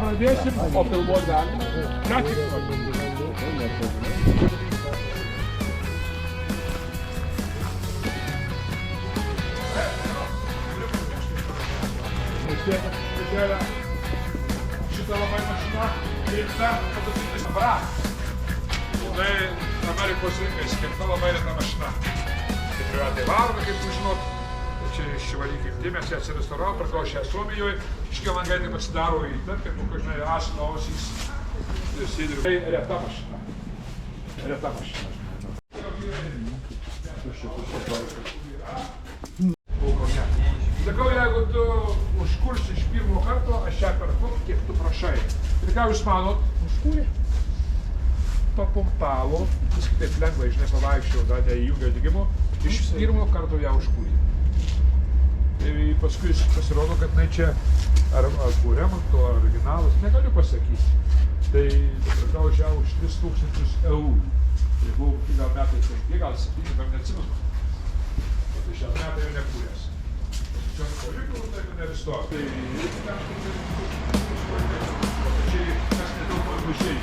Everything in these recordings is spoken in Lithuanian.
Pradėsim, o filmuot galim. Ką tik šitą labai mašiną skirta motociklinis aparatas. Tai Amerikos rinkai skirta labai reta mašina. Tai privatai varomi, kaip jūs žinot. Čia šivary kryptį mes ją atsirestauravom, priklausė Suomijoje. Šitie langai taip atsidaro į tarp, kaip kažinai asino ausys. Sėdriu. Tai reta mašina. Reta mašina. Sakau, jeigu tu užkursi iš pirmo karto, aš čia perku, kiek tu prašai. Ir ką jūs manot? Užkūrė? Papumpavo, jis taip lengvai, žinai, pavaikščiau, dar neįjungė degimo, iš pirmo karto ją užkūrė. Tai paskui pasirodo, kad čia ar buvo remonto, ar originalas, negaliu pasakyti. Tai nupirkau čia už 3000 eurų. Tai buvo gal metai 5, gal 7, gal neatsimenu. Tai šią metą jau nekūrės. Čia palikau, tai nevistoju. Tai čia kas nedaug panašiai.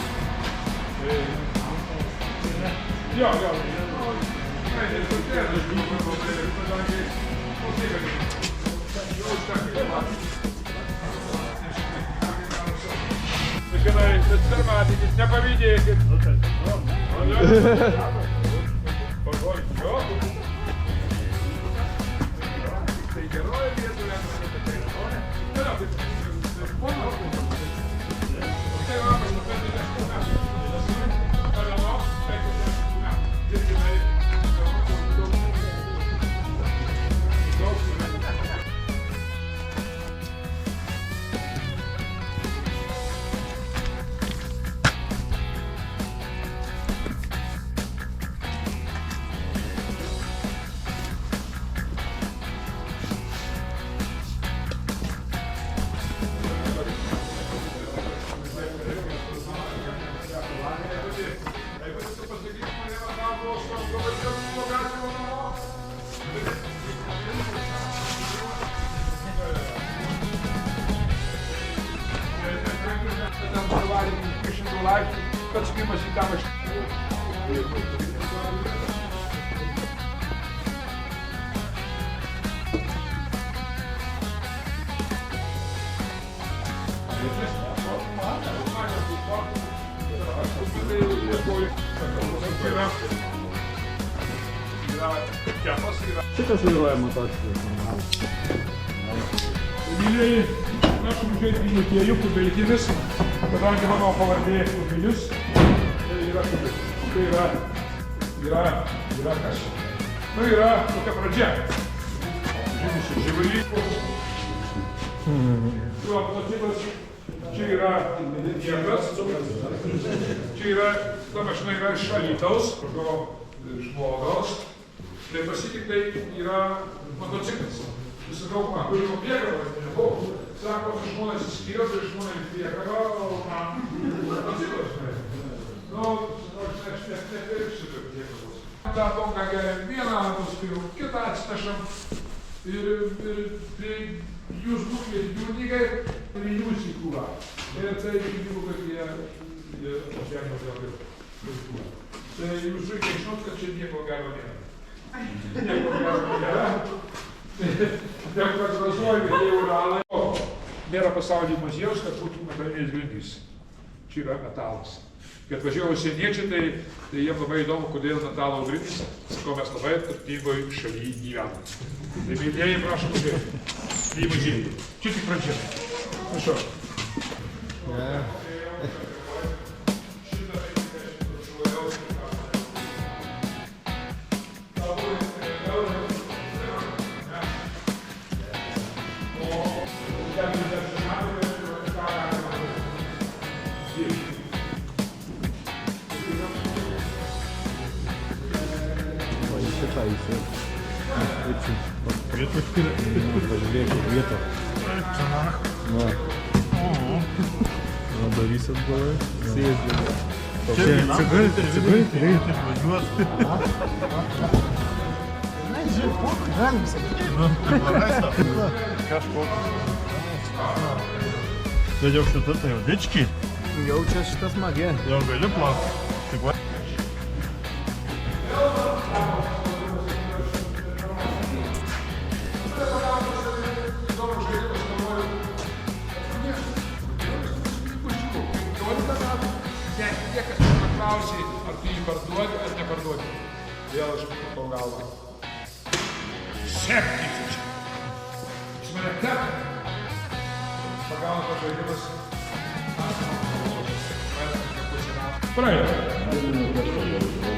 Jo. Tai nesutėt, aš galiu pagalvoti, kadangi Žinai, bet pirmadienį nepavydėkit. Pažodžiu, jo. Tai geroje vietoje, tai geroje. Kad skimas į tą mašiną. Šitas vairuoja motociklas. Mylėjai, aš užžiūrėjau Dviejų Kubelkinis, kadangi mano pavardė Kubilius, tai yra Kubilius. Tai yra kas? Nu, yra tokia pradžia. Žymiai Živalys. Tuo motociklas, čia yra Diegas, čia yra, ta mašina yra iš Alytaus, iš Volgos. Tai pasitiktai yra motociklas. Sakau, man, kuri nupiekavo, nebuvo. Sako, žmonės įskyriau, tai žmonės priekavo, o man motociklas. Nu, aš nepirksiu taip priekavos. tą bongą geriam vieną, paskui kitą atsinešam ir jūs būkit jūnigai ir jūs į kūrą. Ir tai įvyko, kad jie apsienio dėl kūrą. Tai jūs reikia žinot, kad čia nieko gero nėra. Nieko gero nėra. Dėl kad vazuoju, kad jie uralai. Nėra pasaulyje muziejaus, kad būtų metalinės grindys. Čia yra metalas. Kai atvažiavo užsieniečiai, tai jiems labai įdomu, kodėl metalo grindys, sakau, mes labai turtingoj šalyje gyvename. Tai mėlyjei, prašom, žiūrėti. Į muziejų. Čia tik pradžia. Prašau. Vietoj Pažiūrėkit vietą. Va. Darysit galai. Sėdžiu. Cigaretė, reikia važiuoti. Galim sakyti. Kažkoks. Tai jau šitą, tai jau dički. Jau čia šitas magė. Jau gali plaukti. Tik va. Niekas nepaklausė, ar tu jį parduodi ar neparduodi. Vėl aš pakutau galvą. Sekite čia. Jis mane teka. Pagauna tas žaidimas. Praėjo.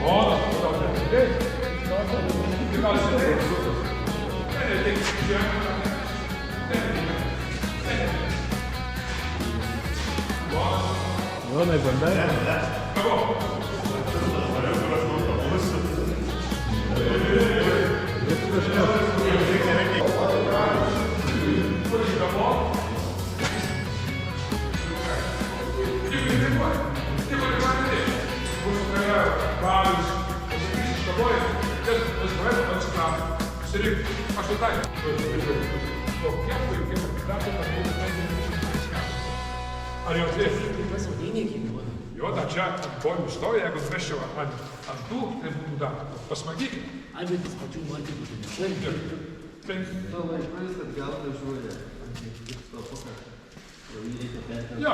O, tau nepadėjai. Tikriausiai nepadėjai. Nepadėjai čia. Jonai, bandai? Ar jau atvėsi? Jo, da čia ant kojų stovi, jeigu atvežčiau ant tų, tai būtų da. Pasmagykit. Albertas pačių markų būtų nesvarbi. Tai Tavo išpradės, kad gal tai žuodė. Ant to Jau jį reikia perkelti. jo.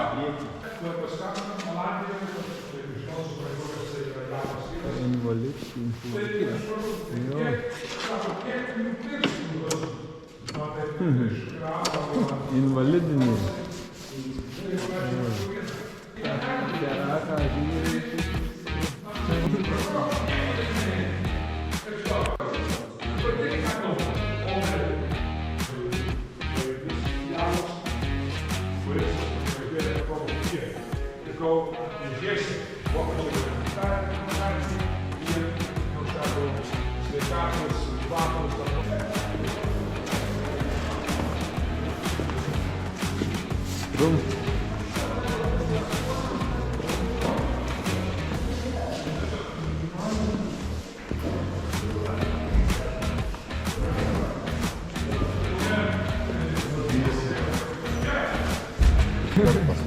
Tai paskatinu Olandijoje, tai iš mūsų praeikojas tai yra jaunas vyras. Invalidščiai. Jo. Sako, kiek jų pirštų duodu? Man tai iš gramo. Invalidiniai.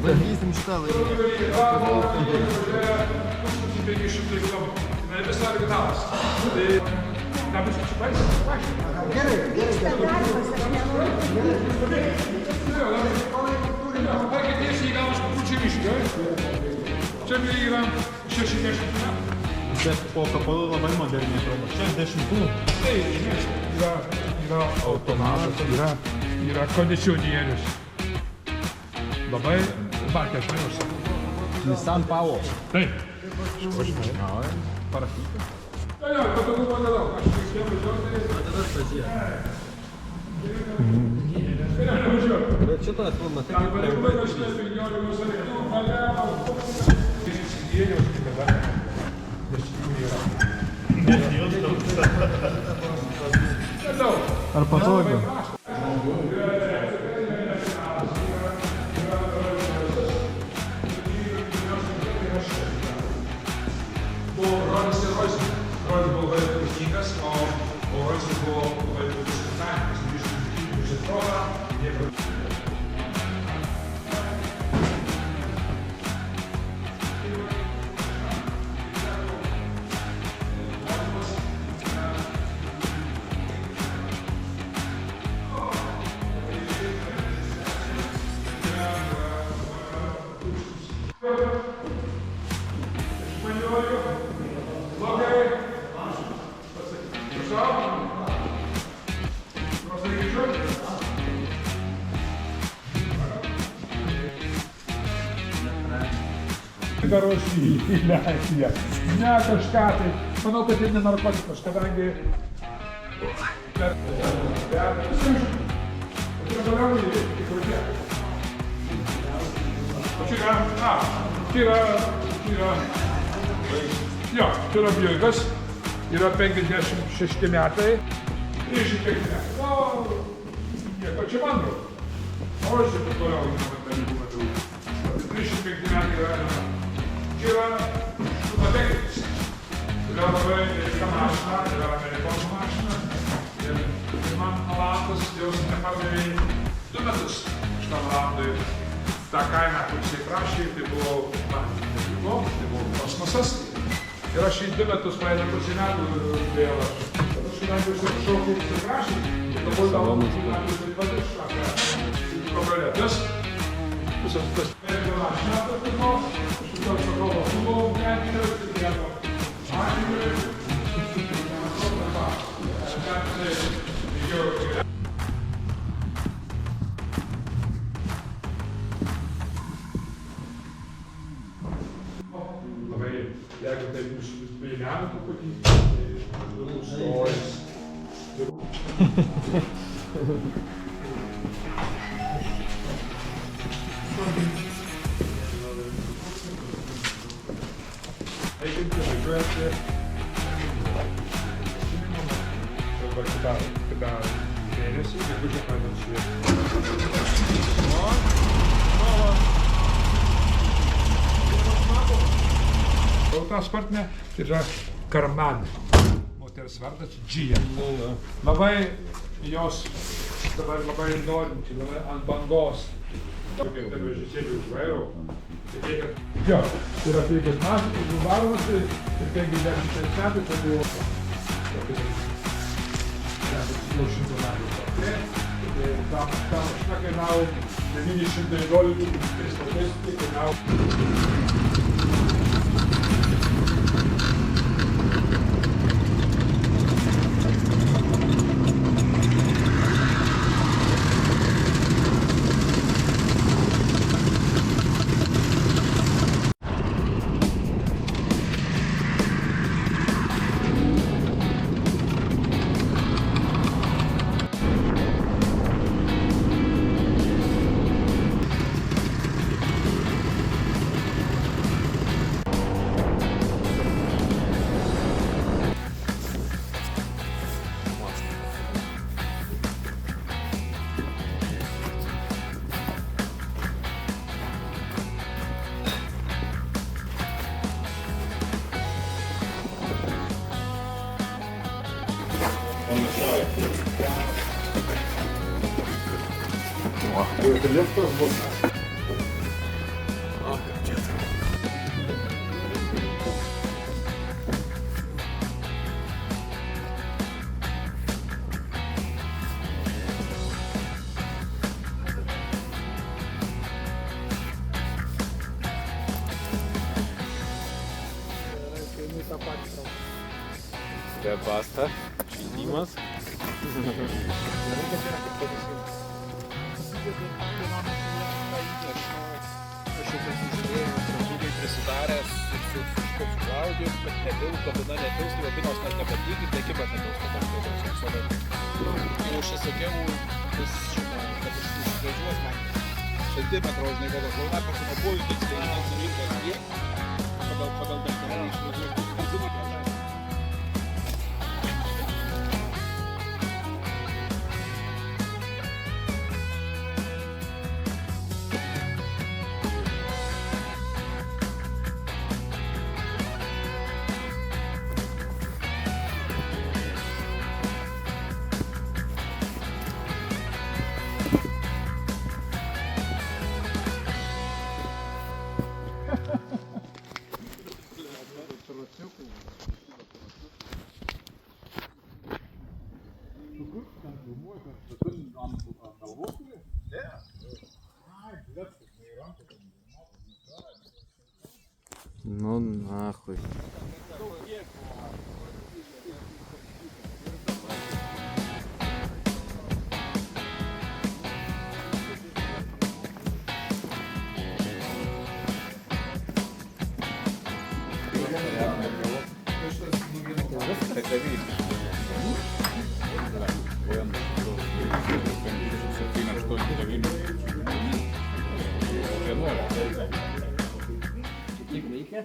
Bandysim šitą laiką. 1500 km. Ne visai originalas. Tai nebus čia baigęs. Gerai, Taigi tiesiai į galvą skupučiai mišką. Čia yra 60 metų. Bet po kapalų labai moderniai atrodo. 60-ų. Tai yra automatas, yra kondicionierius. Labai bakės žinios. Nissan Power. Taip. Parašyta. Jo, patogumo nedaug. Aš tik spėjau važiuoti. tada stacija. Bet šitas, matai, Tam pareigūnai važinės 15 sarėtų, mane... Įsidėjau, kada... Nedaug. Ar patogu? Buvo brolis ir Roisas. Brolis buvo labai turtingas, o Roisas buvo labai turtingas. Iš atrodo, nieko. Darosi į Lenkiją. Ne kažką tai. Manau, kad ir ne narkotikas, kadangi... Čia yra biogas, yra 56 metai 35 metų. Nu, nieko čia man rodo. O aš čia toliau dalykų matau. 35 metai yra, čia yra patektis. Yra labai ilga mašina, yra amerikonų mašina. Ir man Alantas jau nepardavė 2 metus šitam Alandui. Ta kaina, kur jisai prašė, tai buvo, tai buvo kosmosas. Ir aš į 2 metus praeitą pusę metų vėl aš. Bet aš kadangi užsiprašau, kaip jisai prašė, ir dabar daug metų taip pat iš apie progalėtas. Pusės tas perėjo mašiną pirmo, aš tokio atsakovo buvo netgiras, ir vieno mašinų. Jeigu tai bus pėliavę truputį, tai užstojęs. Eikim važiuoti. Dabar kitą mėnesį, gegužę pradedam šviesti. Autosportinė, tai yra Karman, moters vardas Džija. Labai jos dabar labai norinti, labai ant bangos. Kaip ten režisierių už vairo. Jo, tai yra 5 metų, tai varomas ir 50 metų, tai buvo 100 metų. Ta mašina kainavo 900 dolerių, tai kainavo. Der Basta, šildymas. Prisidaręs su Klaudijos, bet netils, kabina netils, tai vabinos net nepatykit, tai kipas netils, kad jau aš sakiau, kad jis išvažiuos man centimetro, žinai, kokios launa, pasipapuoju, tiksliai, nesurinkas tiek, pagal daktarą išvažiuos. Ну нахуй. Kiek reikia?